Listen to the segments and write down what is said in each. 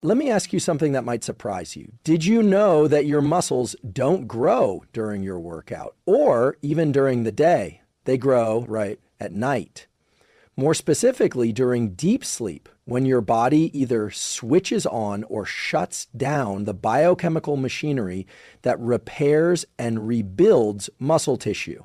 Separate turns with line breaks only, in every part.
Let me ask you something that might surprise you. Did you know that your muscles don't grow during your workout or even during the day? They grow, right, at night. More specifically, during deep sleep, when your body either switches on or shuts down the biochemical machinery that repairs and rebuilds muscle tissue.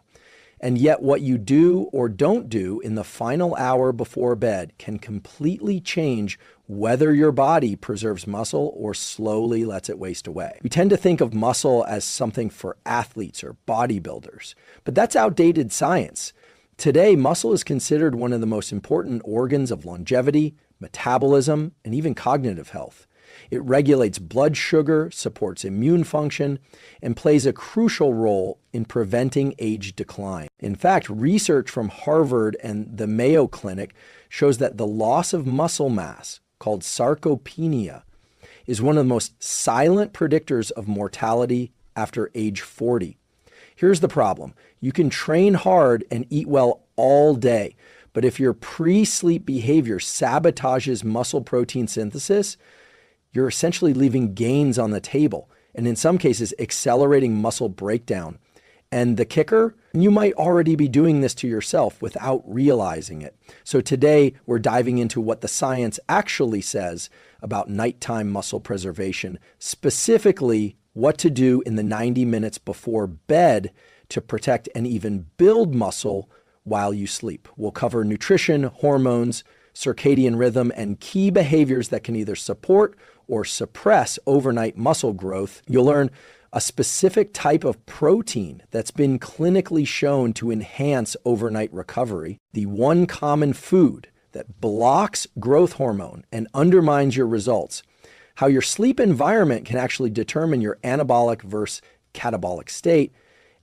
And yet what you do or don't do in the final hour before bed can completely change whether your body preserves muscle or slowly lets it waste away. We tend to think of muscle as something for athletes or bodybuilders, but that's outdated science. Today, muscle is considered one of the most important organs of longevity, metabolism, and even cognitive health. It regulates blood sugar, supports immune function, and plays a crucial role in preventing age decline. In fact, research from Harvard and the Mayo Clinic shows that the loss of muscle mass, called sarcopenia, is one of the most silent predictors of mortality after age 40. Here's the problem. You can train hard and eat well all day, but if your pre-sleep behavior sabotages muscle protein synthesis, you're essentially leaving gains on the table, and in some cases, accelerating muscle breakdown. And the kicker, you might already be doing this to yourself without realizing it. So today, we're diving into what the science actually says about nighttime muscle preservation, specifically what to do in the 90 minutes before bed to protect and even build muscle while you sleep. We'll cover nutrition, hormones, circadian rhythm, and key behaviors that can either support or suppress overnight muscle growth. You'll learn a specific type of protein that's been clinically shown to enhance overnight recovery, the one common food that blocks growth hormone and undermines your results, how your sleep environment can actually determine your anabolic versus catabolic state,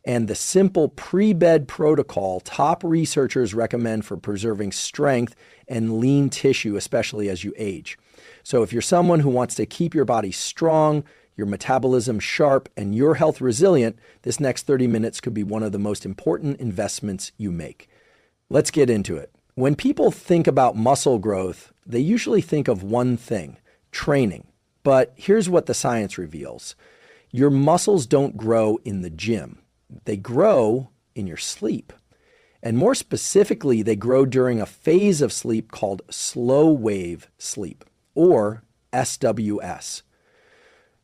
and the simple pre-bed protocol top researchers recommend for preserving strength and lean tissue, especially as you age. So if you're someone who wants to keep your body strong, your metabolism sharp, and your health resilient, this next 30 minutes could be one of the most important investments you make. Let's get into it. When people think about muscle growth, they usually think of one thing, training. But here's what the science reveals. Your muscles don't grow in the gym. They grow in your sleep. And more specifically, they grow during a phase of sleep called slow wave sleep, or SWS.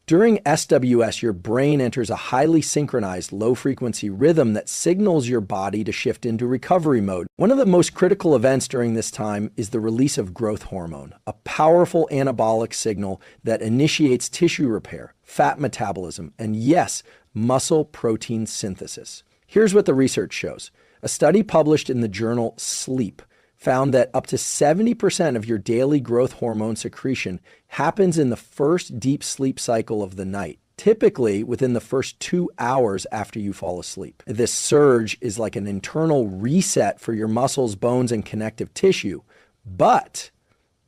During SWS, your brain enters a highly synchronized low-frequency rhythm that signals your body to shift into recovery mode. One of the most critical events during this time is the release of growth hormone, a powerful anabolic signal that initiates tissue repair, fat metabolism, and yes, muscle protein synthesis. Here's what the research shows. A study published in the journal Sleep found that up to 70% of your daily growth hormone secretion happens in the first deep sleep cycle of the night, typically within the first 2 hours after you fall asleep. This surge is like an internal reset for your muscles, bones, and connective tissue. But,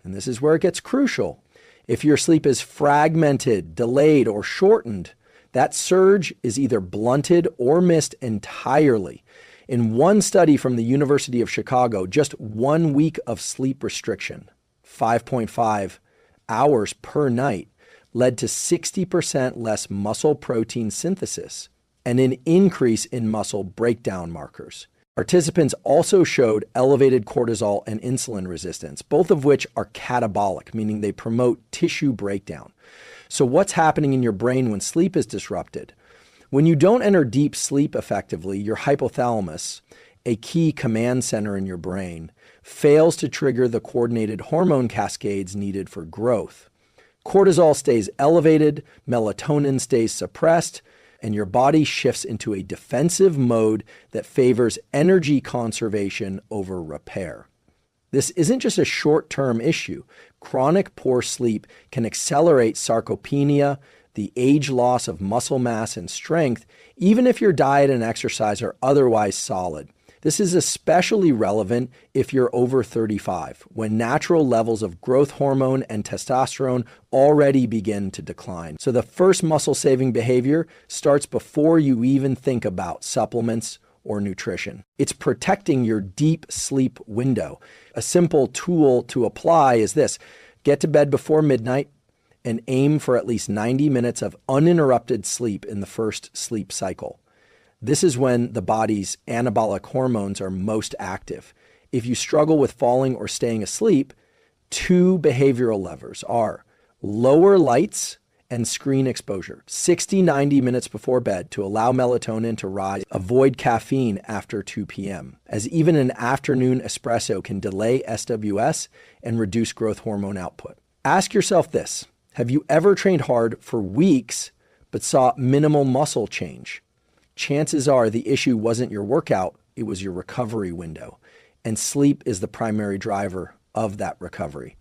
and this is where it gets crucial, if your sleep is fragmented, delayed, or shortened, that surge is either blunted or missed entirely. In one study from the University of Chicago, just 1 week of sleep restriction, 5.5 hours per night, led to 60% less muscle protein synthesis and an increase in muscle breakdown markers. Participants also showed elevated cortisol and insulin resistance, both of which are catabolic, meaning they promote tissue breakdown. So what's happening in your brain when sleep is disrupted? When you don't enter deep sleep effectively, your hypothalamus, a key command center in your brain, fails to trigger the coordinated hormone cascades needed for growth. Cortisol stays elevated, melatonin stays suppressed, and your body shifts into a defensive mode that favors energy conservation over repair. This isn't just a short-term issue. Chronic poor sleep can accelerate sarcopenia, the age loss of muscle mass and strength, even if your diet and exercise are otherwise solid. This is especially relevant if you're over 35, when natural levels of growth hormone and testosterone already begin to decline. So the first muscle-saving behavior starts before you even think about supplements or nutrition. It's protecting your deep sleep window. A simple tool to apply is this: get to bed before midnight and aim for at least 90 minutes of uninterrupted sleep in the first sleep cycle. This is when the body's anabolic hormones are most active. If you struggle with falling or staying asleep, two behavioral levers are lower lights and screen exposure, 60-90 minutes before bed to allow melatonin to rise. Avoid caffeine after 2 p.m., as even an afternoon espresso can delay SWS and reduce growth hormone output. Ask yourself this: have you ever trained hard for weeks but saw minimal muscle change? Chances are the issue wasn't your workout, it was your recovery window. And sleep is the primary driver of that recovery.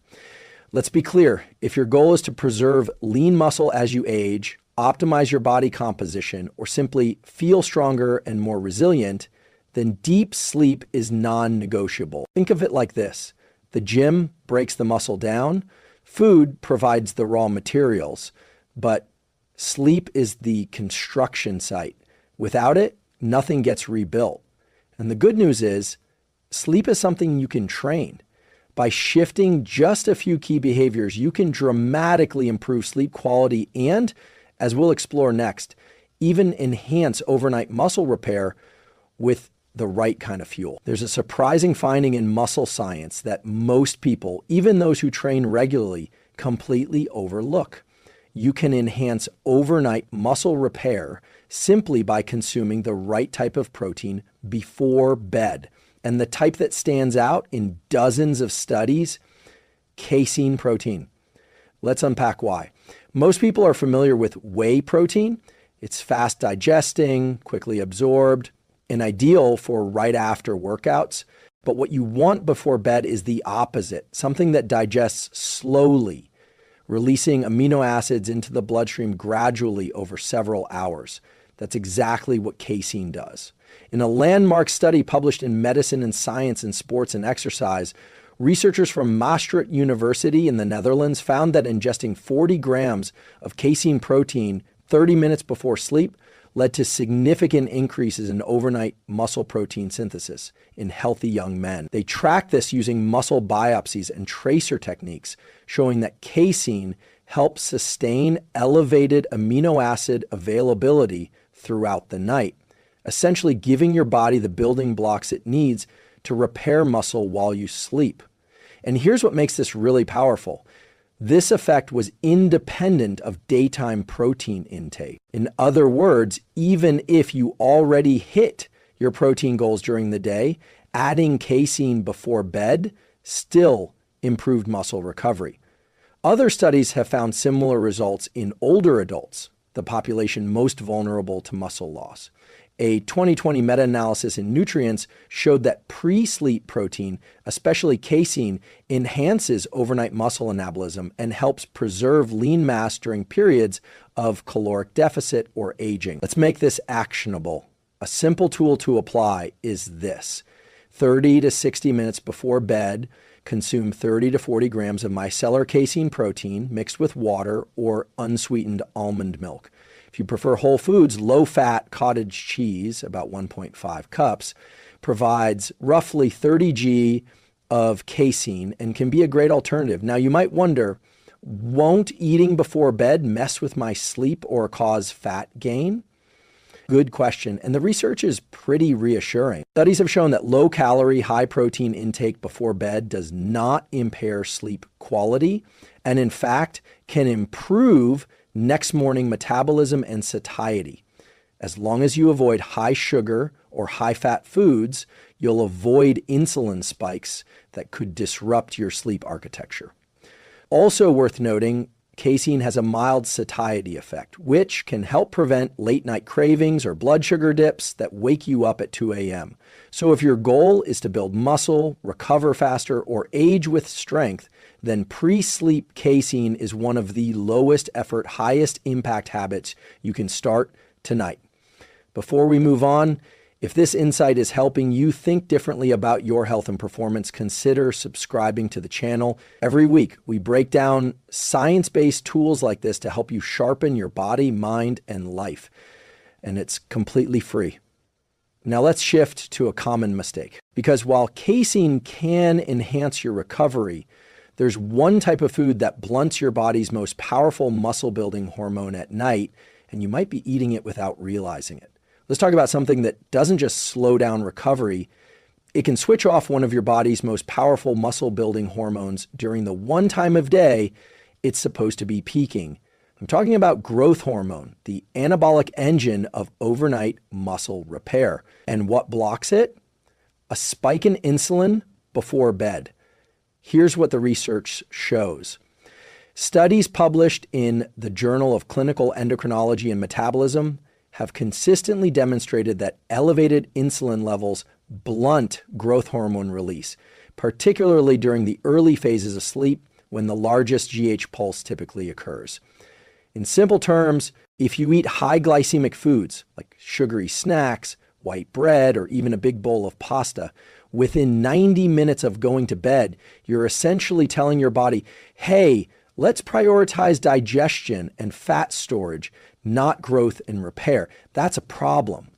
Let's be clear, if your goal is to preserve lean muscle as you age, optimize your body composition, or simply feel stronger and more resilient, then deep sleep is non-negotiable. Think of it like this: the gym breaks the muscle down, food provides the raw materials, but sleep is the construction site. Without it, nothing gets rebuilt. And the good news is, sleep is something you can train. By shifting just a few key behaviors, you can dramatically improve sleep quality and, as we'll explore next, even enhance overnight muscle repair with the right kind of fuel. There's a surprising finding in muscle science that most people, even those who train regularly, completely overlook. You can enhance overnight muscle repair simply by consuming the right type of protein before bed. And the type that stands out in dozens of studies, casein protein. Let's unpack why. Most people are familiar with whey protein. It's fast digesting, quickly absorbed, and ideal for right after workouts. But what you want before bed is the opposite, something that digests slowly, releasing amino acids into the bloodstream gradually over several hours. That's exactly what casein does. In a landmark study published in Medicine and Science in Sports and Exercise, researchers from Maastricht University in the Netherlands found that ingesting 40 grams of casein protein 30 minutes before sleep led to significant increases in overnight muscle protein synthesis in healthy young men. They tracked this using muscle biopsies and tracer techniques, showing that casein helps sustain elevated amino acid availability throughout the night, essentially giving your body the building blocks it needs to repair muscle while you sleep. And here's what makes this really powerful. This effect was independent of daytime protein intake. In other words, even if you already hit your protein goals during the day, adding casein before bed still improved muscle recovery. Other studies have found similar results in older adults, the population most vulnerable to muscle loss. A 2020 meta-analysis in Nutrients showed that pre-sleep protein, especially casein, enhances overnight muscle anabolism and helps preserve lean mass during periods of caloric deficit or aging. Let's make this actionable. A simple tool to apply is this: 30 to 60 minutes before bed, consume 30 to 40 grams of micellar casein protein mixed with water or unsweetened almond milk. If you prefer whole foods, low-fat cottage cheese, about 1.5 cups, provides roughly 30 g of casein and can be a great alternative. Now, you might wonder, won't eating before bed mess with my sleep or cause fat gain? Good question, and the research is pretty reassuring. Studies have shown that low-calorie, high-protein intake before bed does not impair sleep quality, and in fact can improve next morning metabolism and satiety. As long as you avoid high sugar or high fat foods, you'll avoid insulin spikes that could disrupt your sleep architecture. Also worth noting, casein has a mild satiety effect, which can help prevent late night cravings or blood sugar dips that wake you up at 2 a.m. So if your goal is to build muscle, recover faster, or age with strength, then pre-sleep casein is one of the lowest effort, highest impact habits you can start tonight. Before we move on, if this insight is helping you think differently about your health and performance, consider subscribing to the channel. Every week, we break down science-based tools like this to help you sharpen your body, mind, and life. And it's completely free. Now let's shift to a common mistake. Because while casein can enhance your recovery, There's one type of food that blunts your body's most powerful muscle-building hormone at night, and you might be eating it without realizing it. Let's talk about something that doesn't just slow down recovery. It can switch off one of your body's most powerful muscle-building hormones during the one time of day it's supposed to be peaking. I'm talking about growth hormone, the anabolic engine of overnight muscle repair. And what blocks it? A spike in insulin before bed. Here's what the research shows. Studies published in the Journal of Clinical Endocrinology and Metabolism have consistently demonstrated that elevated insulin levels blunt growth hormone release, particularly during the early phases of sleep when the largest GH pulse typically occurs. In simple terms, if you eat high glycemic foods like sugary snacks, white bread, or even a big bowl of pasta, within 90 minutes of going to bed, you're essentially telling your body, hey, let's prioritize digestion and fat storage, not growth and repair. That's a problem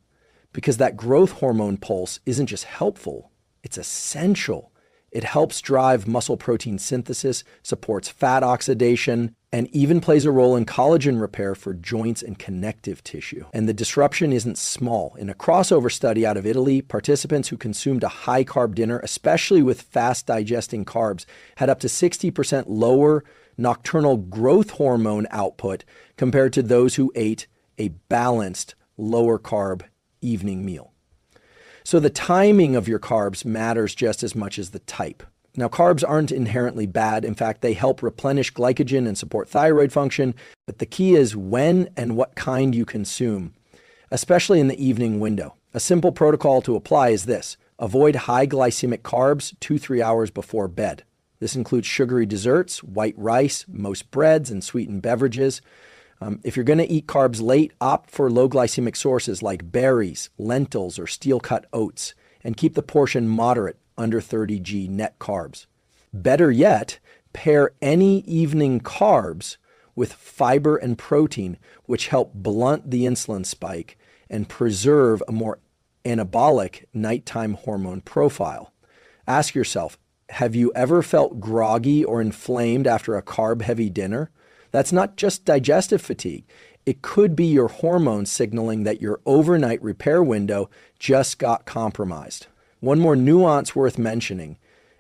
because that growth hormone pulse isn't just helpful, it's essential. It helps drive muscle protein synthesis, supports fat oxidation, and even plays a role in collagen repair for joints and connective tissue. And the disruption isn't small. In a crossover study out of Italy, participants who consumed a high-carb dinner, especially with fast-digesting carbs, had up to 60% lower nocturnal growth hormone output compared to those who ate a balanced, lower-carb evening meal. So the timing of your carbs matters just as much as the type. Now, carbs aren't inherently bad. In fact, they help replenish glycogen and support thyroid function. But the key is when and what kind you consume, especially in the evening window. A simple protocol to apply is this. Avoid high glycemic carbs 2-3 hours before bed. This includes sugary desserts, white rice, most breads, and sweetened beverages. If you're going to eat carbs late, opt for low glycemic sources like berries, lentils, or steel-cut oats, and keep the portion moderate, under 30 g net carbs. Better yet, pair any evening carbs with fiber and protein, which help blunt the insulin spike and preserve a more anabolic nighttime hormone profile. Ask yourself, have you ever felt groggy or inflamed after a carb-heavy dinner? That's not just digestive fatigue. It could be your hormones signaling that your overnight repair window just got compromised. One more nuance worth mentioning.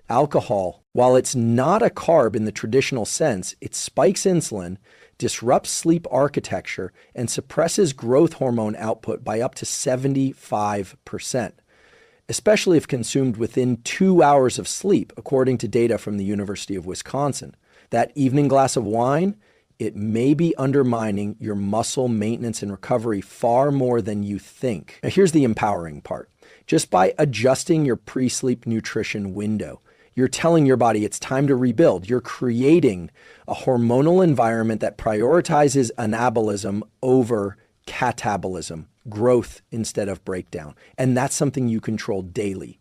Alcohol, while it's not a carb in the traditional sense, it spikes insulin, disrupts sleep architecture, and suppresses growth hormone output by up to 75%, especially if consumed within 2 hours of sleep, according to data from the University of Wisconsin. That evening glass of wine, it may be undermining your muscle maintenance and recovery far more than you think. Now, here's the empowering part. Just by adjusting your pre-sleep nutrition window, you're telling your body it's time to rebuild. You're creating a hormonal environment that prioritizes anabolism over catabolism, growth instead of breakdown. And that's something you control daily.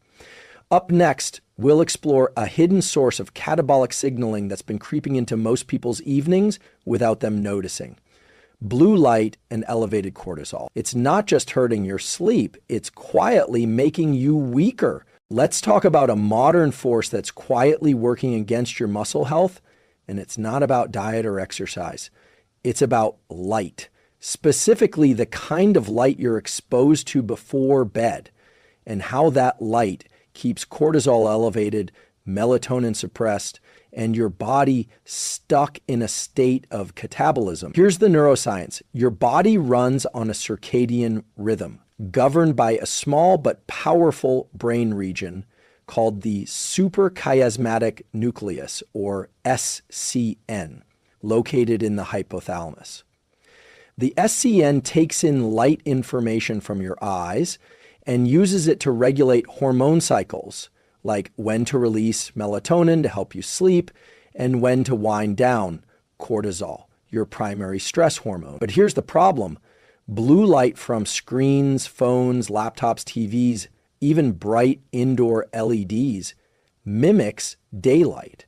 Up next, we'll explore a hidden source of catabolic signaling that's been creeping into most people's evenings without them noticing. Blue light and elevated cortisol. It's not just hurting your sleep, it's quietly making you weaker. Let's talk about a modern force that's quietly working against your muscle health, and it's not about diet or exercise. It's about light, specifically the kind of light you're exposed to before bed, and how that light keeps cortisol elevated, melatonin suppressed, and your body stuck in a state of catabolism. Here's the neuroscience. Your body runs on a circadian rhythm governed by a small but powerful brain region called the suprachiasmatic nucleus, or SCN, located in the hypothalamus. The SCN takes in light information from your eyes and uses it to regulate hormone cycles, like when to release melatonin to help you sleep and when to wind down cortisol, your primary stress hormone. But here's the problem. Blue light from screens, phones, laptops, TVs, even bright indoor LEDs mimics daylight.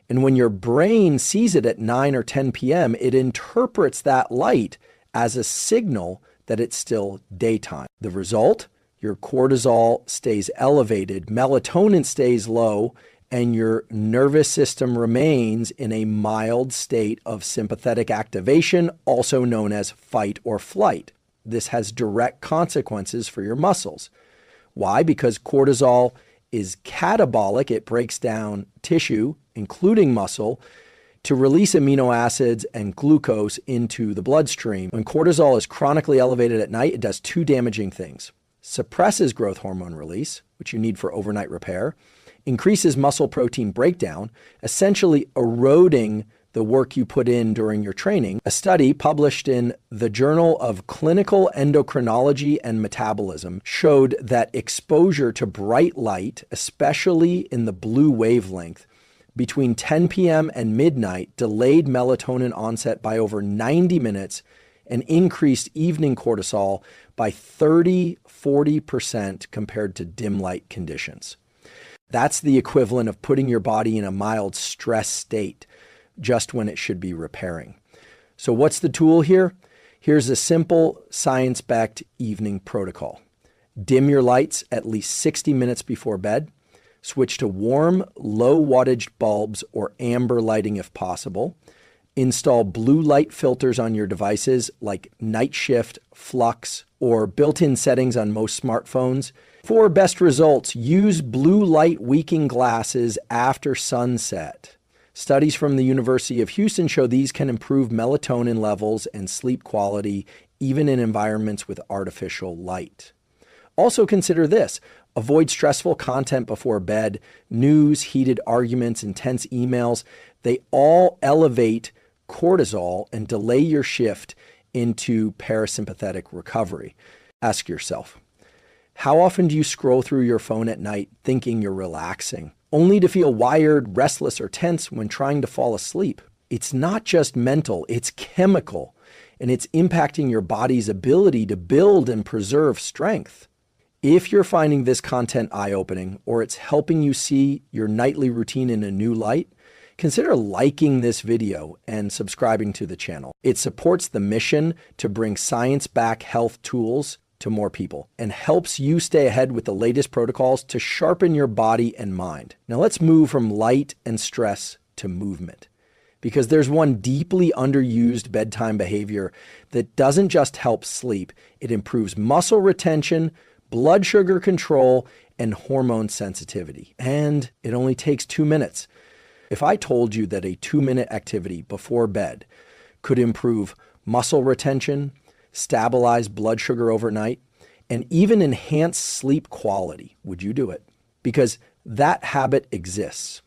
And when your brain sees it at 9 or 10 p.m., it interprets that light as a signal that it's still daytime. The result? Your cortisol stays elevated, melatonin stays low, and your nervous system remains in a mild state of sympathetic activation, also known as fight or flight. This has direct consequences for your muscles. Why? Because cortisol is catabolic. It breaks down tissue, including muscle, to release amino acids and glucose into the bloodstream. When cortisol is chronically elevated at night, it does two damaging things. Suppresses growth hormone release, which you need for overnight repair, increases muscle protein breakdown, essentially eroding the work you put in during your training. A study published in the Journal of Clinical Endocrinology and Metabolism showed that exposure to bright light, especially in the blue wavelength, between 10 p.m. and midnight delayed melatonin onset by over 90 minutes and increased evening cortisol by 30-40% compared to dim light conditions. That's the equivalent of putting your body in a mild stress state just when it should be repairing. So what's the tool here? Here's a simple science-backed evening protocol. Dim your lights at least 60 minutes before bed. Switch to warm, low wattage bulbs or amber lighting if possible. Install blue light filters on your devices like Night Shift, Flux, or built-in settings on most smartphones. For best results, use blue light weakening glasses after sunset. Studies from the University of Houston show these can improve melatonin levels and sleep quality even in environments with artificial light. Also consider this. Avoid stressful content before bed, news, heated arguments, intense emails. They all elevate cortisol and delay your shift into parasympathetic recovery. Ask yourself, how often do you scroll through your phone at night thinking you're relaxing, only to feel wired, restless, or tense when trying to fall asleep? It's not just mental, it's chemical, and it's impacting your body's ability to build and preserve strength. If you're finding this content eye-opening or it's helping you see your nightly routine in a new light, consider liking this video and subscribing to the channel. It supports the mission to bring science-backed health tools to more people and helps you stay ahead with the latest protocols to sharpen your body and mind. Now let's move from light and stress to movement, because there's one deeply underused bedtime behavior that doesn't just help sleep, it improves muscle retention, blood sugar control, and hormone sensitivity. And it only takes 2 minutes. If I told you that a 2-minute activity before bed could improve muscle retention, stabilize blood sugar overnight, and even enhance sleep quality, would you do it? Because that habit exists,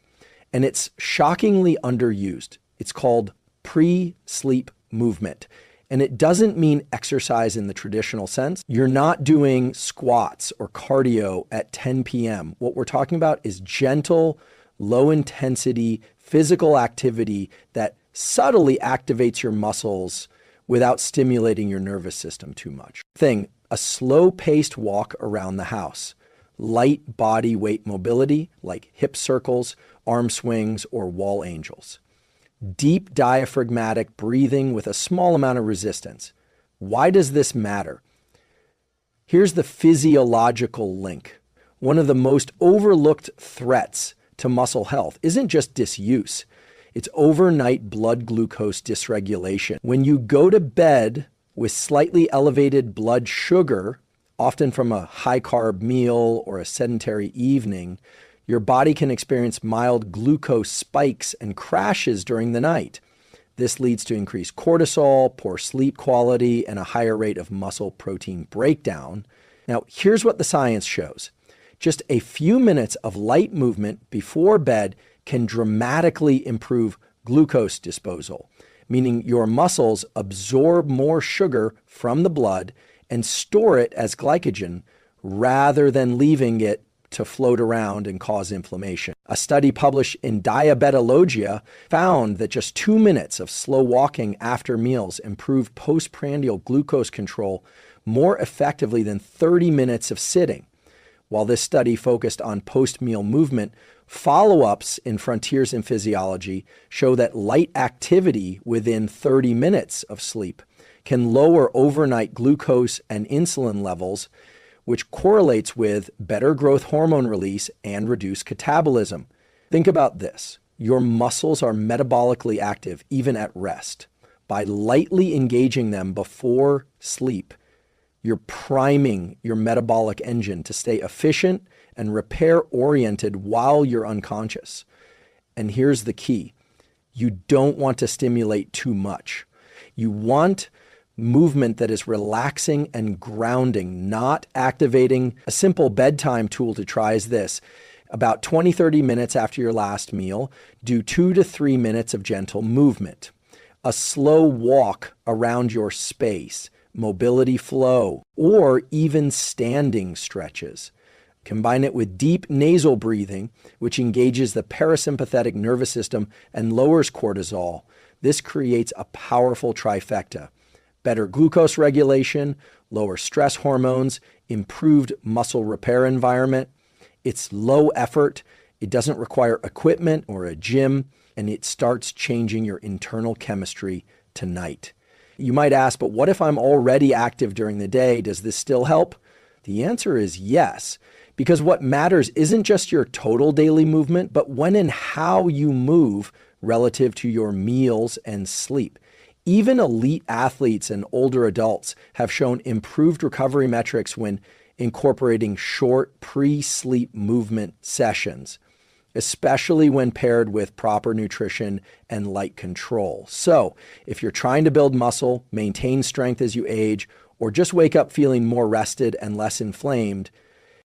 and it's shockingly underused. It's called pre-sleep movement. And it doesn't mean exercise in the traditional sense. You're not doing squats or cardio at 10 p.m. What we're talking about is gentle, low intensity physical activity that subtly activates your muscles without stimulating your nervous system too much. A slow-paced walk around the house, light body weight mobility like hip circles, arm swings, or wall angels. Deep diaphragmatic breathing with a small amount of resistance. Why does this matter? Here's the physiological link. One of the most overlooked threats to muscle health isn't just disuse. It's overnight blood glucose dysregulation. When you go to bed with slightly elevated blood sugar, often from a high-carb meal or a sedentary evening, your body can experience mild glucose spikes and crashes during the night. This leads to increased cortisol, poor sleep quality, and a higher rate of muscle protein breakdown. Now, here's what the science shows. Just a few minutes of light movement before bed can dramatically improve glucose disposal, meaning your muscles absorb more sugar from the blood and store it as glycogen rather than leaving it to float around and cause inflammation. A study published in Diabetologia found that just 2 minutes of slow walking after meals improved postprandial glucose control more effectively than 30 minutes of sitting. While this study focused on post-meal movement, follow-ups in Frontiers in Physiology show that light activity within 30 minutes of sleep can lower overnight glucose and insulin levels, which correlates with better growth hormone release and reduced catabolism. Think about this. Your muscles are metabolically active even at rest. By lightly engaging them before sleep, you're priming your metabolic engine to stay efficient and repair-oriented while you're unconscious. And here's the key. You don't want to stimulate too much. You want movement that is relaxing and grounding, not activating. A simple bedtime tool to try is this. About 20-30 minutes after your last meal, do 2 to 3 minutes of gentle movement. A slow walk around your space, mobility flow, or even standing stretches. Combine it with deep nasal breathing, which engages the parasympathetic nervous system and lowers cortisol. This creates a powerful trifecta. Better glucose regulation, lower stress hormones, improved muscle repair environment. It's low effort. It doesn't require equipment or a gym, and it starts changing your internal chemistry tonight. You might ask, but what if I'm already active during the day? Does this still help? The answer is yes, because what matters isn't just your total daily movement, but when and how you move relative to your meals and sleep. Even elite athletes and older adults have shown improved recovery metrics when incorporating short pre-sleep movement sessions, especially when paired with proper nutrition and light control. So if you're trying to build muscle, maintain strength as you age, or just wake up feeling more rested and less inflamed,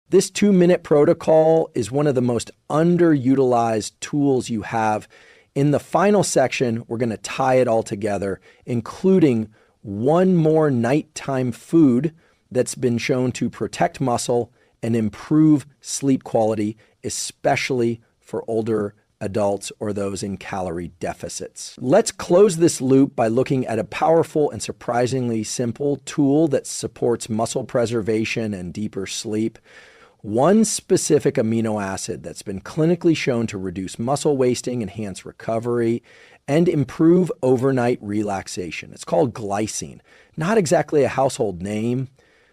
this 2-minute protocol is one of the most underutilized tools you have. In the final section, we're going to tie it all together, including one more nighttime food that's been shown to protect muscle and improve sleep quality, especially for older adults or those in calorie deficits. Let's close this loop by looking at a powerful and surprisingly simple tool that supports muscle preservation and deeper sleep. One specific amino acid that's been clinically shown to reduce muscle wasting, enhance recovery, and improve overnight relaxation. It's called glycine. Not exactly a household name,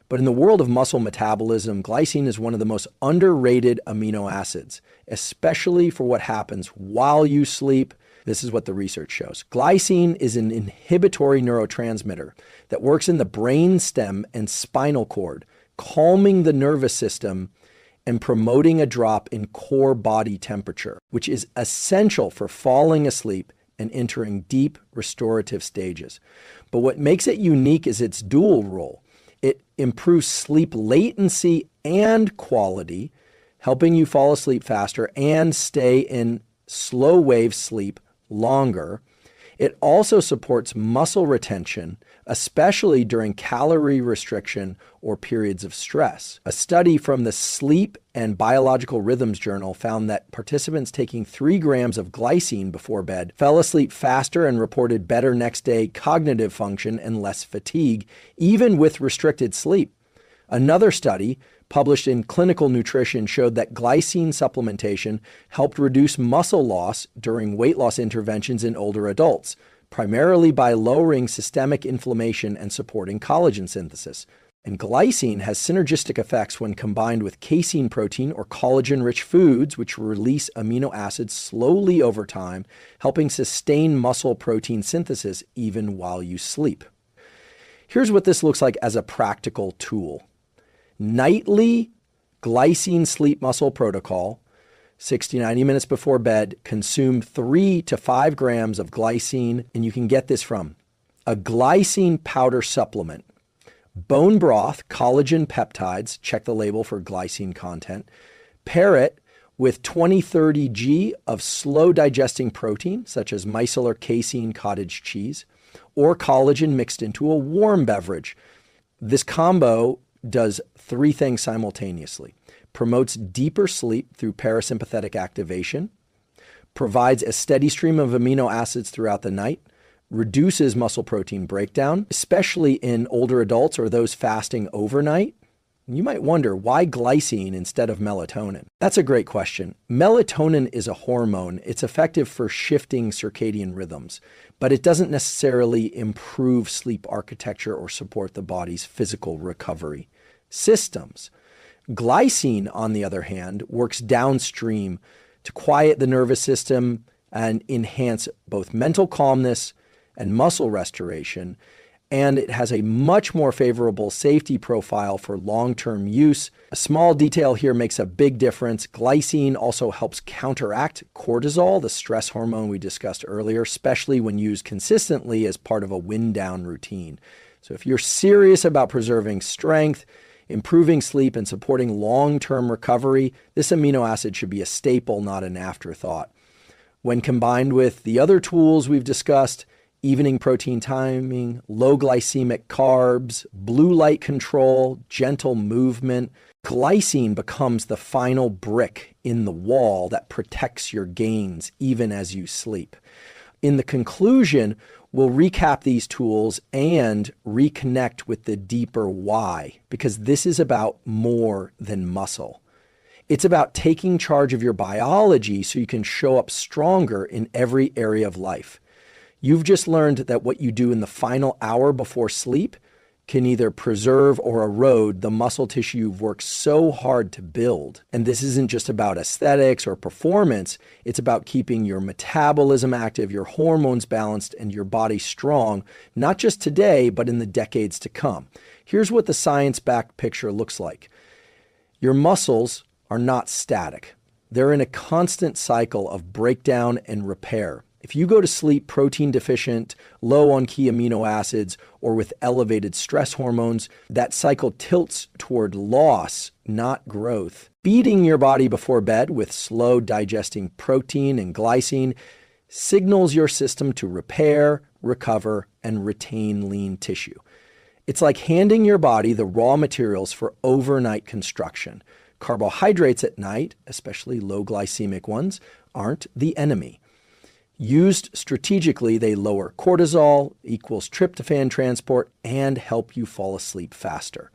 but in the world of muscle metabolism, glycine is one of the most underrated amino acids, especially for what happens while you sleep. This is what the research shows. Glycine is an inhibitory neurotransmitter that works in the brain stem and spinal cord, calming the nervous system and promoting a drop in core body temperature, which is essential for falling asleep and entering deep restorative stages. But what makes it unique is its dual role. It improves sleep latency and quality, helping you fall asleep faster and stay in slow wave sleep longer. It also supports muscle retention, especially during calorie restriction or periods of stress. A study from the Sleep and Biological Rhythms Journal found that participants taking 3 grams of glycine before bed fell asleep faster and reported better next day cognitive function and less fatigue, even with restricted sleep. Another study published in Clinical Nutrition showed that glycine supplementation helped reduce muscle loss during weight loss interventions in older adults, primarily by lowering systemic inflammation and supporting collagen synthesis. And glycine has synergistic effects when combined with casein protein or collagen-rich foods, which release amino acids slowly over time, helping sustain muscle protein synthesis even while you sleep. Here's what this looks like as a practical tool. Nightly glycine sleep muscle protocol, 60-90 minutes before bed, consume 3 to 5 grams of glycine, and you can get this from a glycine powder supplement, bone broth, collagen peptides, check the label for glycine content, pair it with 20-30 g of slow digesting protein, such as micellar casein cottage cheese, or collagen mixed into a warm beverage. This combo does 3 things simultaneously. Promotes deeper sleep through parasympathetic activation, provides a steady stream of amino acids throughout the night, reduces muscle protein breakdown, especially in older adults or those fasting overnight. You might wonder, why glycine instead of melatonin? That's a great question. Melatonin is a hormone. It's effective for shifting circadian rhythms, but it doesn't necessarily improve sleep architecture or support the body's physical recovery systems. Glycine, on the other hand, works downstream to quiet the nervous system and enhance both mental calmness and muscle restoration. And it has a much more favorable safety profile for long-term use. A small detail here makes a big difference. Glycine also helps counteract cortisol, the stress hormone we discussed earlier, especially when used consistently as part of a wind-down routine. So if you're serious about preserving strength, improving sleep, and supporting long-term recovery, this amino acid should be a staple, not an afterthought. When combined with the other tools we've discussed, evening protein timing, low glycemic carbs, blue light control, gentle movement, glycine becomes the final brick in the wall that protects your gains even as you sleep. In the conclusion, we'll recap these tools and reconnect with the deeper why, because this is about more than muscle. It's about taking charge of your biology so you can show up stronger in every area of life. You've just learned that what you do in the final hour before sleep can either preserve or erode the muscle tissue you've worked so hard to build. And this isn't just about aesthetics or performance. It's about keeping your metabolism active, your hormones balanced, and your body strong, not just today, but in the decades to come. Here's what the science-backed picture looks like. Your muscles are not static. They're in a constant cycle of breakdown and repair. If you go to sleep protein deficient, low on key amino acids, or with elevated stress hormones, that cycle tilts toward loss, not growth. Feeding your body before bed with slow digesting protein and glycine signals your system to repair, recover, and retain lean tissue. It's like handing your body the raw materials for overnight construction. Carbohydrates at night, especially low glycemic ones, aren't the enemy. Used strategically, they lower cortisol, equals tryptophan transport, and help you fall asleep faster.